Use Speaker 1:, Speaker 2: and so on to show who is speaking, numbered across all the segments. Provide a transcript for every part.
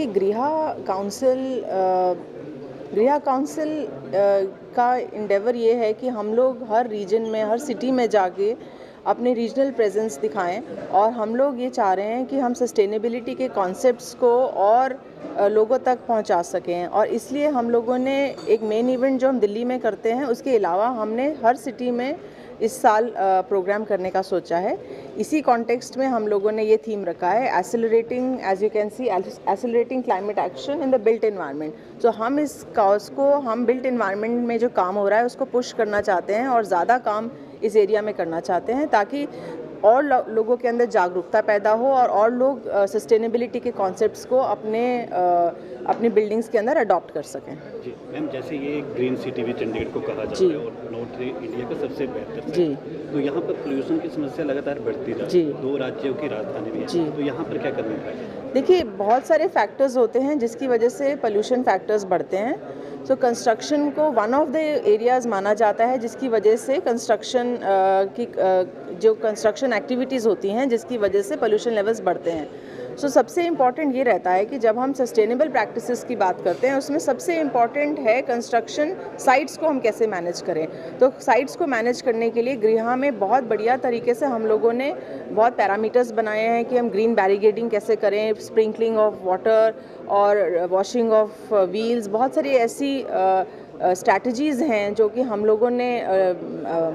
Speaker 1: देखिए गृह काउंसिल का इंडेवर ये है कि हम लोग हर रीजन में, हर सिटी में जाके अपने रीजनल प्रेजेंस दिखाएं, और हम लोग ये चाह रहे हैं कि हम सस्टेनेबिलिटी के कॉन्सेप्ट्स को और लोगों तक पहुंचा सकें। और इसलिए हम लोगों ने एक मेन इवेंट जो हम दिल्ली में करते हैं, उसके अलावा हमने हर सिटी में इस साल प्रोग्राम करने का सोचा है। इसी कॉन्टेक्स्ट में हम लोगों ने ये थीम रखा है, accelerating, as you can see, accelerating climate action in the built environment. तो हम इस कॉज को, हम बिल्ट एनवायरनमेंट में जो काम हो रहा है उसको पुश करना चाहते हैं और ज़्यादा काम इस एरिया में करना चाहते हैं, ताकि और लोगों के अंदर जागरूकता पैदा हो और लोग सस्टेनेबिलिटी के कॉन्सेप्ट्स को अपनी बिल्डिंग्स के अंदर अडॉप्ट कर सकें।
Speaker 2: जी मैम, जैसे ये ग्रीन सिटी भी चंडीगढ़ को कहा जाता है और नॉर्थ इंडिया का सबसे बेहतर
Speaker 1: जी,
Speaker 2: तो यहाँ पर पोल्यूशन की समस्या लगातार बढ़ती जा रही है, 2 राज्यों की राजधानी भी है, तो यहाँ पर क्या करना है?
Speaker 1: देखिए बहुत सारे फैक्टर्स होते हैं जिसकी वजह से पोल्यूशन फैक्टर्स बढ़ते हैं। सो कंस्ट्रक्शन को वन ऑफ द एरियाज़ माना जाता है जिसकी वजह से जो कंस्ट्रक्शन एक्टिविटीज़ होती हैं जिसकी वजह से पोल्यूशन लेवल्स बढ़ते हैं। सो सबसे इम्पॉर्टेंट ये रहता है कि जब हम सस्टेनेबल प्रैक्टिसेस की बात करते हैं, उसमें सबसे इम्पॉर्टेंट है कंस्ट्रक्शन साइट्स को हम कैसे मैनेज करें। तो साइट्स को मैनेज करने के लिए गृह में बहुत बढ़िया तरीके से हम लोगों ने बहुत पैरामीटर्स बनाए हैं कि हम ग्रीन बैरिगेडिंग कैसे करें, स्प्रिंकलिंग ऑफ वाटर और वॉशिंग ऑफ व्हील्स, बहुत सारी ऐसी स्ट्रैटेजीज़ हैं जो कि हम लोगों ने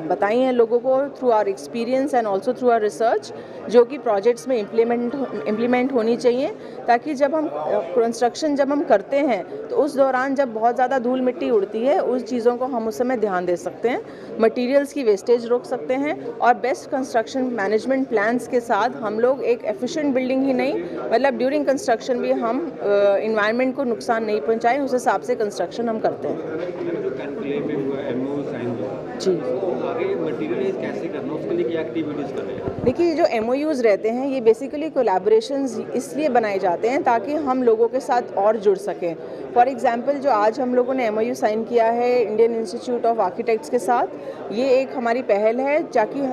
Speaker 1: बताई हैं लोगों को through our experience and also through our research, जो कि प्रोजेक्ट्स में इम्प्लीमेंट होनी चाहिए, ताकि जब हम कंस्ट्रक्शन जब हम करते हैं तो उस दौरान जब बहुत ज़्यादा धूल मिट्टी उड़ती है, उस चीज़ों को हम उस समय ध्यान दे सकते हैं, मटेरियल्स की वेस्टेज रोक सकते हैं, और बेस्ट कंस्ट्रक्शन मैनेजमेंट प्लान्स के साथ हम लोग एक एफिशिएंट बिल्डिंग ही नहीं, मतलब ड्यूरिंग कंस्ट्रक्शन भी हम इन्वायरमेंट को नुकसान नहीं पहुँचाएं, उस हिसाब से कंस्ट्रक्शन हम करते हैं। जी,
Speaker 2: आगे मटेरियलाइज कैसे करना, उसके लिए क्या एक्टिविटीज़ कर रहे हैं?
Speaker 1: देखिए जो MOUs रहते हैं ये बेसिकली कोलैबोरेशंस इसलिए बनाए जाते हैं ताकि हम लोगों के साथ और जुड़ सकें। फॉर एग्जांपल जो आज हम लोगों ने MOU साइन किया है इंडियन इंस्टीट्यूट ऑफ आर्किटेक्ट्स के साथ, ये एक हमारी पहल है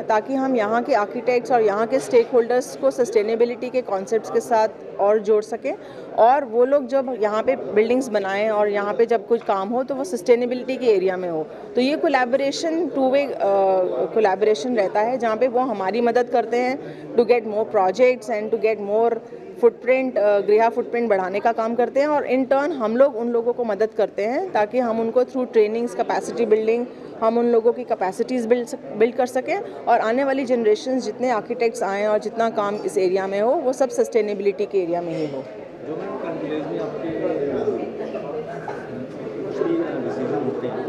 Speaker 1: ताकि हम यहाँ के आर्किटेक्ट्स और यहाँ के स्टेक होल्डर्स को सस्टेनेबिलिटी के कॉन्सेप्ट्स के साथ और जोड़ सकें, और वो लोग जब यहाँ पे बिल्डिंग्स बनाएं और यहाँ पे जब कुछ काम हो तो वो सस्टेनेबिलिटी के एरिया में हो। तो ये कोलैबोरेशन 2-वे कोलैबोरेशन रहता है जहाँ पे वो हमारी मदद करते हैं to get more projects and to get more footprint, गृह फुटप्रिंट बढ़ाने का काम करते हैं, और इन टर्न हम लोग उन लोगों को मदद करते हैं ताकि हम उनको थ्रू ट्रेनिंग्स, कैपेसिटी बिल्डिंग, हम उन लोगों की कैपेसिटीज़ बिल्ड कर सकें, और आने वाली जनरेशन जितने आर्किटेक्ट्स आएँ और जितना काम इस एरिया में हो वो सब सस्टेनेबिलिटी के एरिया में ही हो।
Speaker 2: जो मैम कॉन्क्लेव में आपके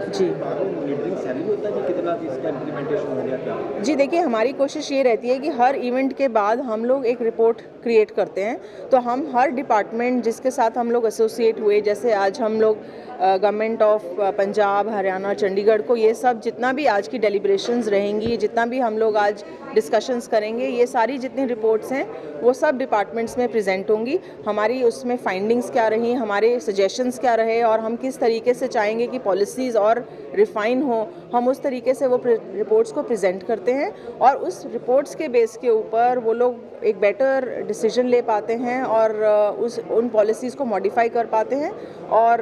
Speaker 1: जी
Speaker 2: मॉनिटरिंग सैलरी होता है कि कितना इसका इम्प्लीमेंटेशन हो गया क्या?
Speaker 1: जी, देखिए हमारी कोशिश ये रहती है कि हर इवेंट के बाद हम लोग एक रिपोर्ट क्रिएट करते हैं, तो हम हर डिपार्टमेंट जिसके साथ हम लोग एसोसिएट हुए, जैसे आज हम लोग गवर्नमेंट ऑफ पंजाब, हरियाणा, चंडीगढ़ को, ये सब जितना भी आज की डेलिब्रेशंस रहेंगी, जितना भी हम लोग आज डिस्कशंस करेंगे, ये सारी जितनी रिपोर्ट्स हैं वो सब डिपार्टमेंट्स में प्रेजेंट होंगी। हमारी उसमें फाइंडिंग्स क्या रही, हमारे सजेशंस क्या रहे, और हम किस तरीके से चाहेंगे कि पॉलिसीज़ और रिफाइन हो, हम उस तरीके से वो रिपोर्ट्स को प्रेजेंट करते हैं, और उस रिपोर्ट्स के बेस के ऊपर वो लोग एक बेटर डिसीजन ले पाते हैं और उन पॉलिसीज़ को मॉडिफाई कर पाते हैं, और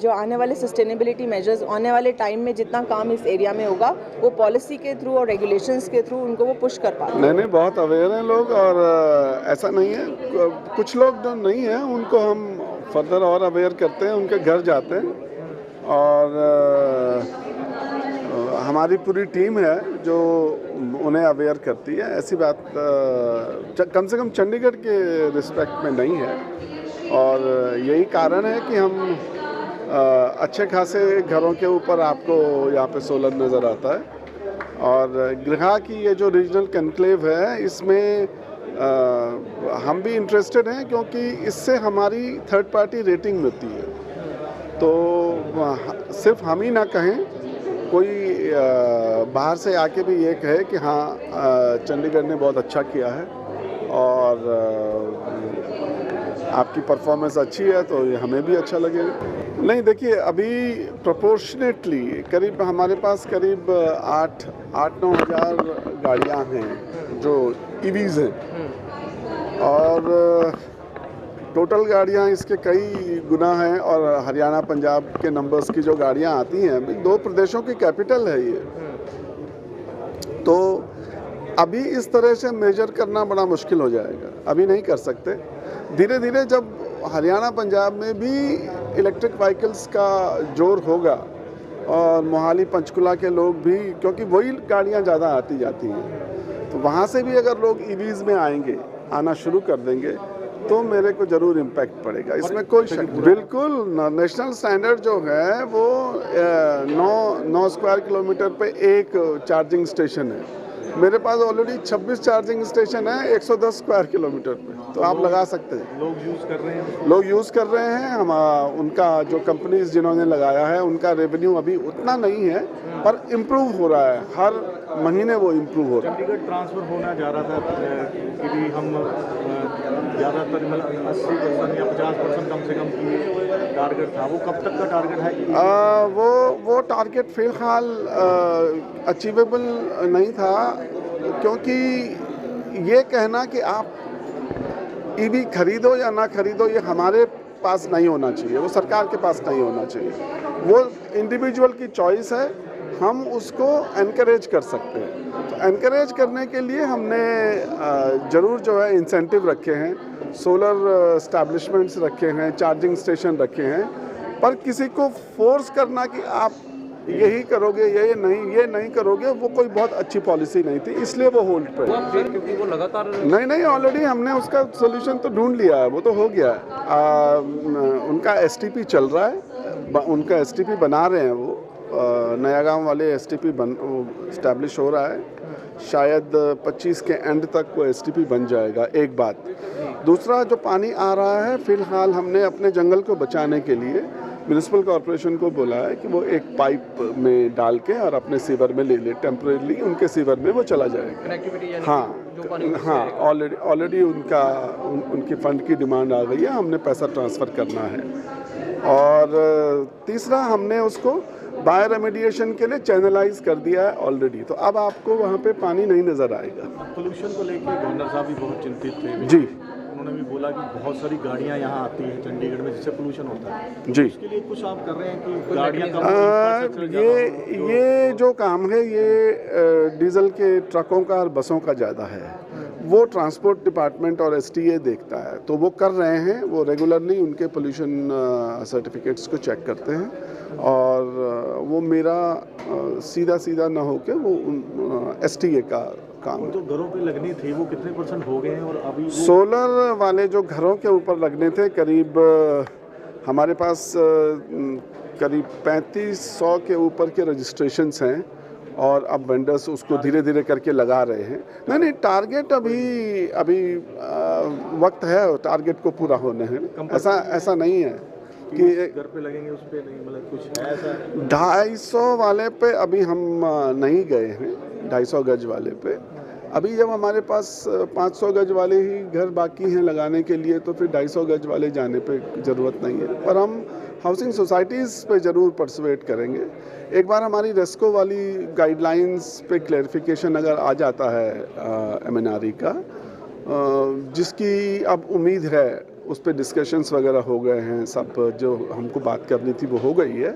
Speaker 1: जो आने वाले सस्टेनेबिलिटी मेजर्स, आने वाले टाइम में जितना काम इस एरिया में होगा वो पॉलिसी के थ्रू और रेगुलेशंस के थ्रू उनको वो पुश कर पाते हैं।
Speaker 3: नहीं, बहुत अवेयर हैं लोग, और ऐसा नहीं है, कुछ लोग जो नहीं हैं उनको हम फर्दर और अवेयर करते हैं, उनके घर जाते हैं, और हमारी पूरी टीम है जो उन्हें अवेयर करती है। ऐसी बात कम से कम चंडीगढ़ के रिस्पेक्ट में नहीं है, और यही कारण है कि हम अच्छे खासे घरों के ऊपर आपको यहाँ पे सोलर नज़र आता है, और गृह की ये जो रीजनल कॉन्क्लेव है इसमें हम भी इंटरेस्टेड हैं, क्योंकि इससे हमारी थर्ड पार्टी रेटिंग मिलती है। तो सिर्फ हम ही ना कहें, कोई बाहर से आके भी ये कहे कि हाँ चंडीगढ़ ने बहुत अच्छा किया है और आपकी परफॉर्मेंस अच्छी है, तो हमें भी अच्छा लगेगा। नहीं, देखिए अभी प्रोपोर्शनेटली करीब हमारे पास करीब 8-9 हज़ार गाड़ियाँ हैं जो EVs हैं, और टोटल गाड़ियां इसके कई गुना हैं और हरियाणा पंजाब के नंबर्स की जो गाड़ियां आती हैं, 2 प्रदेशों की कैपिटल है ये, तो अभी इस तरह से मेजर करना बड़ा मुश्किल हो जाएगा, अभी नहीं कर सकते। धीरे धीरे जब हरियाणा पंजाब में भी इलेक्ट्रिक व्हीकल्स का जोर होगा और मोहाली पंचकुला के लोग भी, क्योंकि वही गाड़ियां ज़्यादा आती जाती हैं, तो वहाँ से भी अगर लोग ईवीज़ में आएंगे, आना शुरू कर देंगे, तो मेरे को ज़रूर इम्पैक्ट पड़ेगा, इसमें कोई शक। बिल्कुल, नेशनल स्टैंडर्ड जो है वो 9 स्क्वायर किलोमीटर पे एक चार्जिंग स्टेशन है। मेरे पास ऑलरेडी 26 चार्जिंग स्टेशन है 110 स्क्वायर किलोमीटर पे, तो आप लगा सकते हैं।
Speaker 2: लोग यूज़ कर रहे हैं,
Speaker 3: लोग यूज़ कर रहे हैं। हम उनका जो कंपनीज जिन्होंने लगाया है उनका रेवेन्यू अभी उतना नहीं है, पर इम्प्रूव हो रहा है, हर महीने वो इम्प्रूव हो रहा है।
Speaker 2: चंडीगढ़ ट्रांसफ़र होना जा रहा था कि भी हम ज़्यादातर 80% या 50% कम से कम की टारगेट था, वो कब तक का टारगेट है?
Speaker 3: वो टारगेट फ़िलहाल अचीवेबल नहीं था, क्योंकि ये कहना कि आप ईवी खरीदो या ना खरीदो ये हमारे पास नहीं होना चाहिए, वो सरकार के पास नहीं होना चाहिए, वो इंडिविजुअल की चॉइस है, हम उसको एनकरेज कर सकते हैं। तो एनकरेज करने के लिए हमने ज़रूर जो है इंसेंटिव रखे हैं, सोलर एस्टैब्लिशमेंट्स रखे हैं, चार्जिंग स्टेशन रखे हैं, पर किसी को फोर्स करना कि आप यही करोगे, ये नहीं करोगे, वो कोई बहुत अच्छी पॉलिसी नहीं थी, इसलिए वो होल्ड पे है।
Speaker 2: क्योंकि वो लगातार
Speaker 3: नहीं, ऑलरेडी हमने उसका सोल्यूशन तो ढूंढ लिया है, वो तो हो गया है। उनका एसटीपी चल रहा है, उनका एसटीपी बना रहे हैं, वो नया गांव वाले एसटीपी इस्टेब्लिश हो रहा है, शायद 25 के एंड तक वो एसटीपी बन जाएगा। एक बात, दूसरा जो पानी आ रहा है, फिलहाल हमने अपने जंगल को बचाने के लिए म्यूनिसिपल कॉरपोरेशन को बोला है कि वो एक पाइप में डाल के और अपने सीवर में ले ले, टेम्परेरी उनके सीवर में वो चला जाएगा। हाँ, ऑलरेडी उनकी फंड की डिमांड आ गई है, हमने पैसा ट्रांसफ़र करना है। और तीसरा, हमने उसको बायो रेमेडिएशन के लिए चैनलाइज कर दिया है ऑलरेडी, तो अब आपको वहाँ पे पानी नहीं नज़र आएगा।
Speaker 2: पोल्यूशन को लेकर गवर्नर साहब भी बहुत चिंतित थे
Speaker 3: जी,
Speaker 2: उन्होंने भी बोला कि बहुत सारी गाड़ियां यहाँ आती हैं चंडीगढ़ में, जिससे पोल्यूशन होता है
Speaker 3: जी।
Speaker 2: उसके लिए कुछ आप कर रहे हैं कि गाड़ियां कम
Speaker 3: ये जो काम है ये डीजल के ट्रकों का और बसों का ज़्यादा है, वो ट्रांसपोर्ट डिपार्टमेंट और एसटीए देखता है, तो वो कर रहे हैं, वो रेगुलरली उनके पोल्यूशन सर्टिफिकेट्स को चेक करते हैं, और वो मेरा सीधा ना होके वो एसटीए का काम।
Speaker 2: जो घरों पे लगनी थी वो कितने % हो गए हैं? और अभी
Speaker 3: सोलर वाले जो घरों के ऊपर लगने थे, करीब हमारे पास करीब 3500 के ऊपर के रजिस्ट्रेशंस हैं, और अब वेंडर्स उसको धीरे धीरे करके लगा रहे हैं। नहीं, टारगेट अभी वक्त है टारगेट को पूरा होने हैं, ऐसा नहीं है कि
Speaker 2: घर पे लगेंगे, उस पे नहीं, मतलब कुछ है ऐसा?
Speaker 3: 250 वाले पे अभी हम नहीं गए हैं, 250 गज वाले पे अभी, जब हमारे पास 500 गज वाले ही घर बाकी हैं लगाने के लिए, तो फिर 250 गज वाले जाने पे ज़रूरत नहीं है, पर हम हाउसिंग सोसाइटीज़ पे ज़रूर परसुएट करेंगे। एक बार हमारी रेस्को वाली गाइडलाइंस पे क्लैरिफिकेशन अगर आ जाता है MNRE का, जिसकी अब उम्मीद है, उस पर डिस्कशंस वगैरह हो गए हैं, सब जो हमको बात करनी थी वो हो गई है,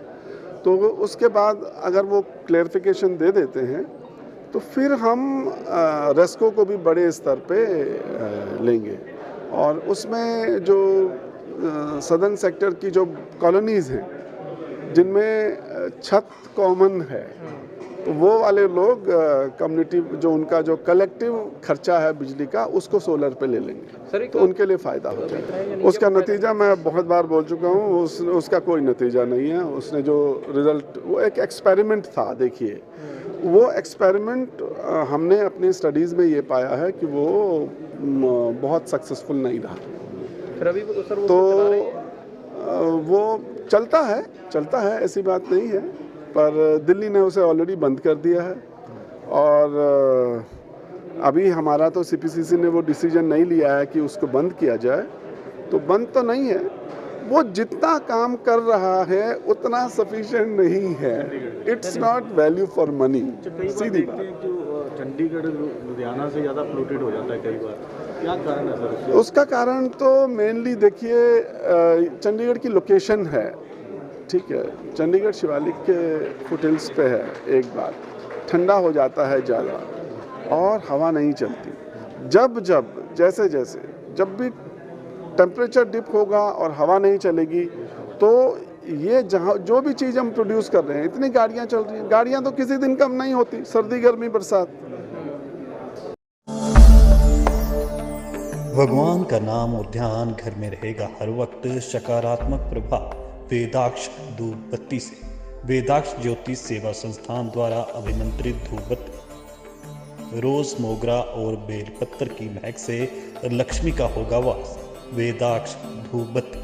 Speaker 3: तो उसके बाद अगर वो क्लैरिफिकेशन दे देते हैं, तो फिर हम रेस्को को भी बड़े स्तर पे लेंगे, और उसमें जो सदर्न सेक्टर की जो कॉलोनीज़ हैं जिनमें छत कॉमन है, तो वो वाले लोग कम्युनिटी जो उनका जो कलेक्टिव खर्चा है बिजली का, उसको सोलर पे ले लेंगे, तो उनके लिए फ़ायदा हो जाएगा। उसका नतीजा मैं बहुत बार बोल चुका हूँ, उसका कोई नतीजा नहीं है। उसने जो रिज़ल्ट, वो एक एक्सपेरिमेंट था, देखिए वो एक्सपेरिमेंट हमने अपनी स्टडीज़ में ये पाया है कि वो बहुत सक्सेसफुल नहीं रहा। तो वो चलता है, ऐसी बात नहीं है, पर दिल्ली ने उसे ऑलरेडी बंद कर दिया है, और अभी हमारा तो CPCC ने वो डिसीजन नहीं लिया है कि उसको बंद किया जाए, तो बंद तो नहीं है, वो जितना काम कर रहा है उतना सफिशिएंट नहीं है। It's not value for money, सीधी बात।
Speaker 2: चंडीगढ़ लुधियाना से ज़्यादा पोल्यूटेड हो जाता है कई बार। क्या कारण है सर इसके?
Speaker 3: उसका कारण तो मेनली देखिए चंडीगढ़ की लोकेशन है, ठीक है। चंडीगढ़ शिवालिक के फुटहिल्स पे है, एक बात ठंडा हो जाता है ज़्यादा और हवा नहीं चलती। जब जब भी टेम्परेचर डिप होगा और हवा नहीं चलेगी तो ये जहाँ जो भी चीज़ हम प्रोड्यूस कर रहे हैं, इतनी गाड़ियाँ चल रही हैं, गाड़ियाँ तो किसी दिन कम नहीं होती, सर्दी गर्मी बरसात।
Speaker 4: भगवान का नाम और ध्यान घर में रहेगा हर वक्त। सकारात्मक प्रभाव वेदाक्ष धूप बत्ती से। वेदाक्ष ज्योति सेवा संस्थान द्वारा अभिमंत्रित धूप बत्ती रोज, मोगरा और बेलपत्र की महक से लक्ष्मी का होगा वास। वेदाक्ष धूप बत्ती।